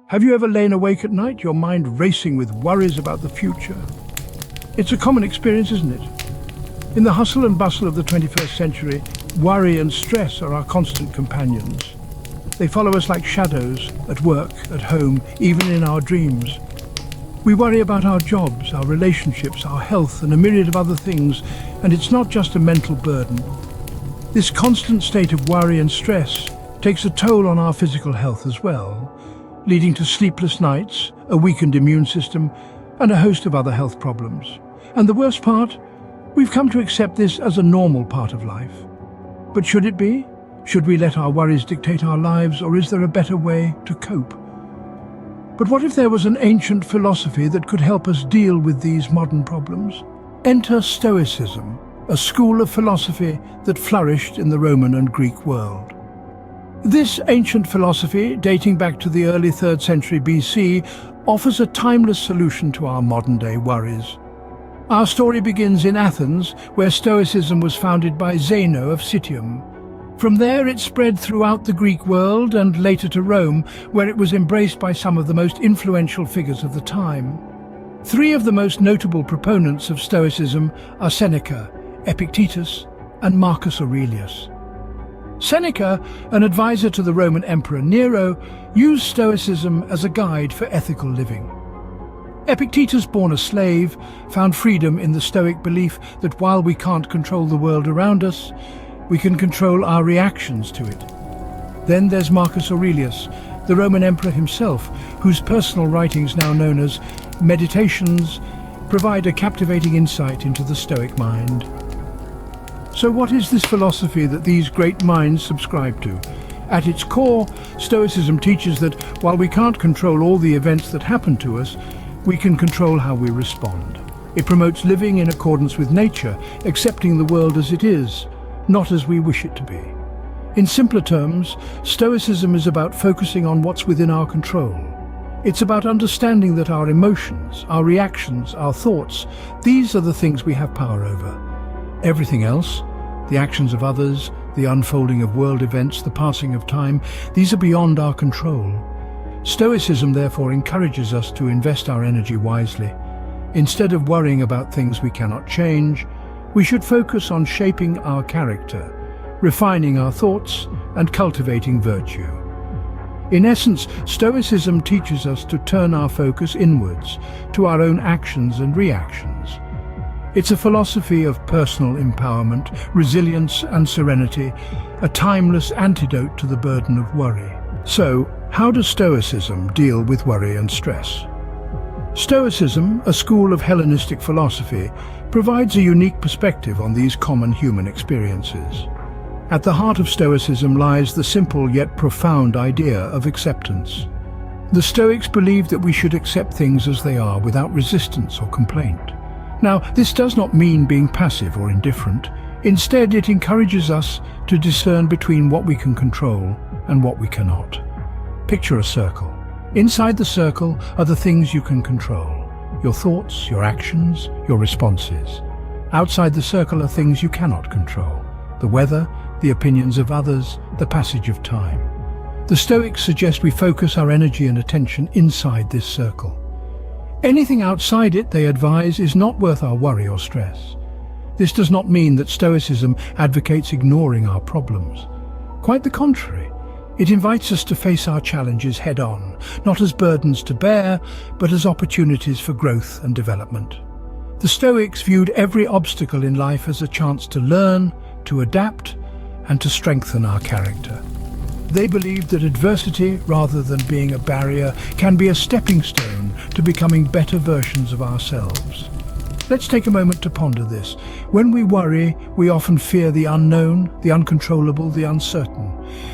Have you ever lain awake at night, your mind racing with worries about the future? It's a common experience, isn't it? In the hustle and bustle of the 21st century, worry and stress are our constant companions. They follow us like shadows, at work, at home, even in our dreams. We worry about our jobs, our relationships, our health, and a myriad of other things, and it's not just a mental burden. This constant state of worry and stress takes a toll on our physical health as well, leading to sleepless nights, a weakened immune system, and a host of other health problems. And the worst part? We've come to accept this as a normal part of life. But should it be? Should we let our worries dictate our lives, or is there a better way to cope? But what if there was an ancient philosophy that could help us deal with these modern problems? Enter Stoicism, a school of philosophy that flourished in the Roman and Greek world. This ancient philosophy, dating back to the early 3rd century BC, offers a timeless solution to our modern-day worries. Our story begins in Athens, where Stoicism was founded by Zeno of Citium. From there it spread throughout the Greek world and later to Rome, where it was embraced by some of the most influential figures of the time. 3 of the most notable proponents of Stoicism are Seneca, Epictetus, and Marcus Aurelius. Seneca, an advisor to the Roman Emperor Nero, used Stoicism as a guide for ethical living. Epictetus, born a slave, found freedom in the Stoic belief that while we can't control the world around us, we can control our reactions to it. Then there's Marcus Aurelius, the Roman emperor himself, whose personal writings, now known as Meditations, provide a captivating insight into the Stoic mind. So what is this philosophy that these great minds subscribe to? At its core, Stoicism teaches that while we can't control all the events that happen to us, we can control how we respond. It promotes living in accordance with nature, accepting the world as it is, not as we wish it to be. In simpler terms, Stoicism is about focusing on what's within our control. It's about understanding that our emotions, our reactions, our thoughts, these are the things we have power over. Everything else, the actions of others, the unfolding of world events, the passing of time, these are beyond our control. Stoicism therefore encourages us to invest our energy wisely. Instead of worrying about things we cannot change, we should focus on shaping our character, refining our thoughts, and cultivating virtue. In essence, Stoicism teaches us to turn our focus inwards, to our own actions and reactions. It's a philosophy of personal empowerment, resilience and serenity, a timeless antidote to the burden of worry. So, how does Stoicism deal with worry and stress? Stoicism, a school of Hellenistic philosophy, provides a unique perspective on these common human experiences. At the heart of Stoicism lies the simple yet profound idea of acceptance. The Stoics believe that we should accept things as they are without resistance or complaint. Now, this does not mean being passive or indifferent. Instead, it encourages us to discern between what we can control and what we cannot. Picture a circle. Inside the circle are the things you can control: your thoughts, your actions, your responses. Outside the circle are things you cannot control: the weather, the opinions of others, the passage of time. The Stoics suggest we focus our energy and attention inside this circle. Anything outside it, they advise, is not worth our worry or stress. This does not mean that Stoicism advocates ignoring our problems. Quite the contrary. It invites us to face our challenges head-on, not as burdens to bear, but as opportunities for growth and development. The Stoics viewed every obstacle in life as a chance to learn, to adapt, and to strengthen our character. They believed that adversity, rather than being a barrier, can be a stepping stone to becoming better versions of ourselves. Let's take a moment to ponder this. When we worry, we often fear the unknown, the uncontrollable, the uncertain.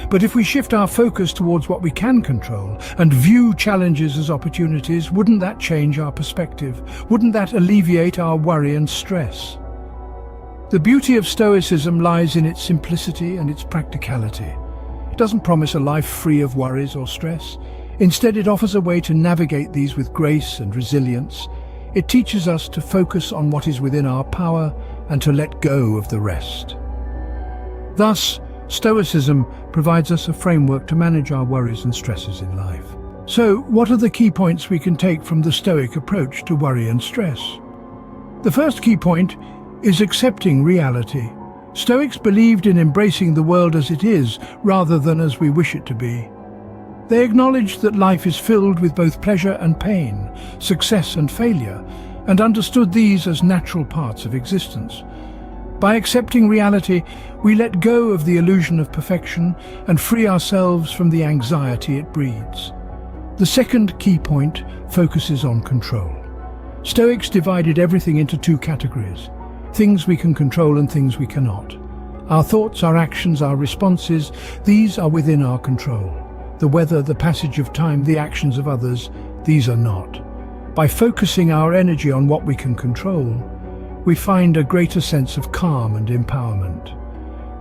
But if we shift our focus towards what we can control and view challenges as opportunities, wouldn't that change our perspective? Wouldn't that alleviate our worry and stress? The beauty of Stoicism lies in its simplicity and its practicality. It doesn't promise a life free of worries or stress. Instead, it offers a way to navigate these with grace and resilience. It teaches us to focus on what is within our power and to let go of the rest. Thus, Stoicism provides us a framework to manage our worries and stresses in life. So, what are the key points we can take from the Stoic approach to worry and stress? The first key point is accepting reality. Stoics believed in embracing the world as it is, rather than as we wish it to be. They acknowledged that life is filled with both pleasure and pain, success and failure, and understood these as natural parts of existence. By accepting reality, we let go of the illusion of perfection and free ourselves from the anxiety it breeds. The second key point focuses on control. Stoics divided everything into two categories: things we can control and things we cannot. Our thoughts, our actions, our responses, these are within our control. The weather, the passage of time, the actions of others, these are not. By focusing our energy on what we can control, we find a greater sense of calm and empowerment.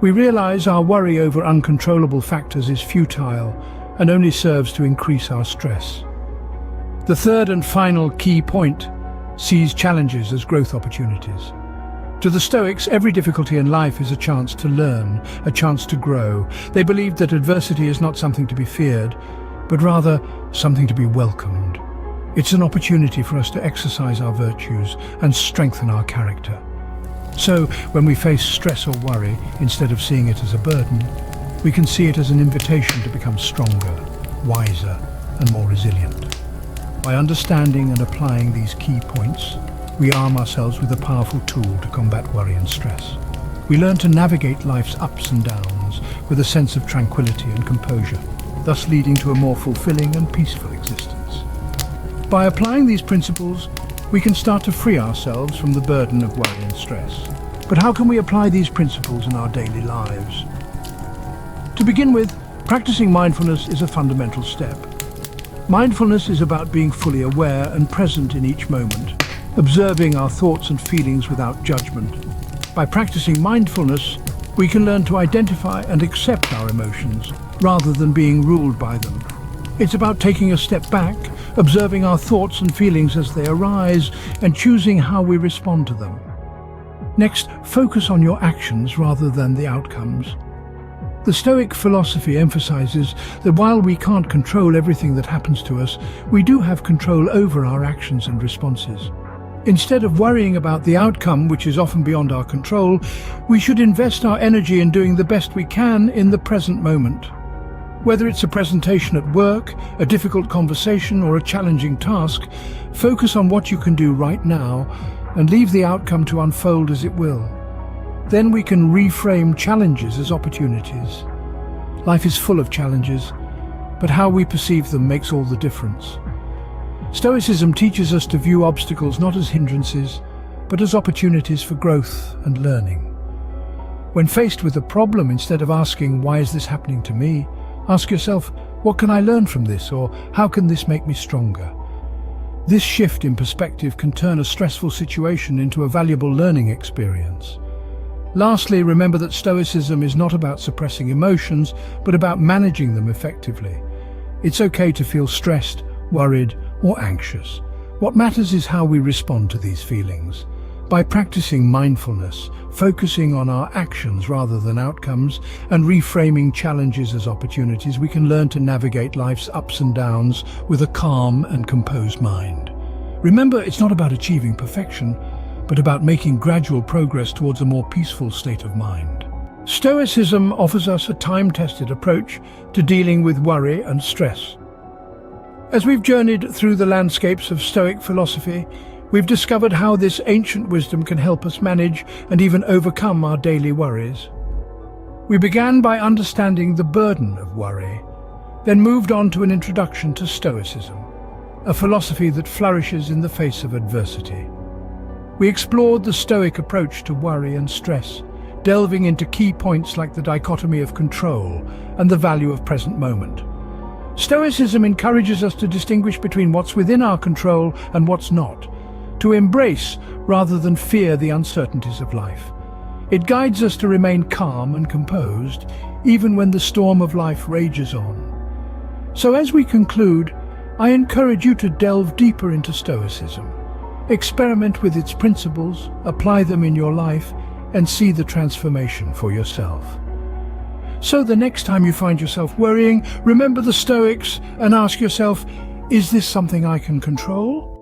We realize our worry over uncontrollable factors is futile and only serves to increase our stress. The third and final key point sees challenges as growth opportunities. To the Stoics, every difficulty in life is a chance to learn, a chance to grow. They believed that adversity is not something to be feared, but rather something to be welcomed. It's an opportunity for us to exercise our virtues and strengthen our character. So, when we face stress or worry, instead of seeing it as a burden, we can see it as an invitation to become stronger, wiser, and more resilient. By understanding and applying these key points, we arm ourselves with a powerful tool to combat worry and stress. We learn to navigate life's ups and downs with a sense of tranquility and composure, thus leading to a more fulfilling and peaceful existence. By applying these principles, we can start to free ourselves from the burden of worry and stress. But how can we apply these principles in our daily lives? To begin with, practicing mindfulness is a fundamental step. Mindfulness is about being fully aware and present in each moment, observing our thoughts and feelings without judgment. By practicing mindfulness, we can learn to identify and accept our emotions, rather than being ruled by them. It's about taking a step back, observing our thoughts and feelings as they arise, and choosing how we respond to them. Next, focus on your actions rather than the outcomes. The Stoic philosophy emphasizes that while we can't control everything that happens to us, we do have control over our actions and responses. Instead of worrying about the outcome, which is often beyond our control, we should invest our energy in doing the best we can in the present moment. Whether it's a presentation at work, a difficult conversation, or a challenging task, focus on what you can do right now and leave the outcome to unfold as it will. Then we can reframe challenges as opportunities. Life is full of challenges, but how we perceive them makes all the difference. Stoicism teaches us to view obstacles not as hindrances, but as opportunities for growth and learning. When faced with a problem, instead of asking, "Why is this happening to me?" ask yourself, "What can I learn from this?" or "How can this make me stronger?" This shift in perspective can turn a stressful situation into a valuable learning experience. Lastly, remember that Stoicism is not about suppressing emotions, but about managing them effectively. It's okay to feel stressed, worried, or anxious. What matters is how we respond to these feelings. By practicing mindfulness, focusing on our actions rather than outcomes, and reframing challenges as opportunities, we can learn to navigate life's ups and downs with a calm and composed mind. Remember, it's not about achieving perfection, but about making gradual progress towards a more peaceful state of mind. Stoicism offers us a time-tested approach to dealing with worry and stress. As we've journeyed through the landscapes of Stoic philosophy, we've discovered how this ancient wisdom can help us manage and even overcome our daily worries. We began by understanding the burden of worry, then moved on to an introduction to Stoicism, a philosophy that flourishes in the face of adversity. We explored the Stoic approach to worry and stress, delving into key points like the dichotomy of control and the value of present moment. Stoicism encourages us to distinguish between what's within our control and what's not, to embrace rather than fear the uncertainties of life. It guides us to remain calm and composed, even when the storm of life rages on. So as we conclude, I encourage you to delve deeper into Stoicism. Experiment with its principles, apply them in your life, and see the transformation for yourself. So the next time you find yourself worrying, remember the Stoics and ask yourself, is this something I can control?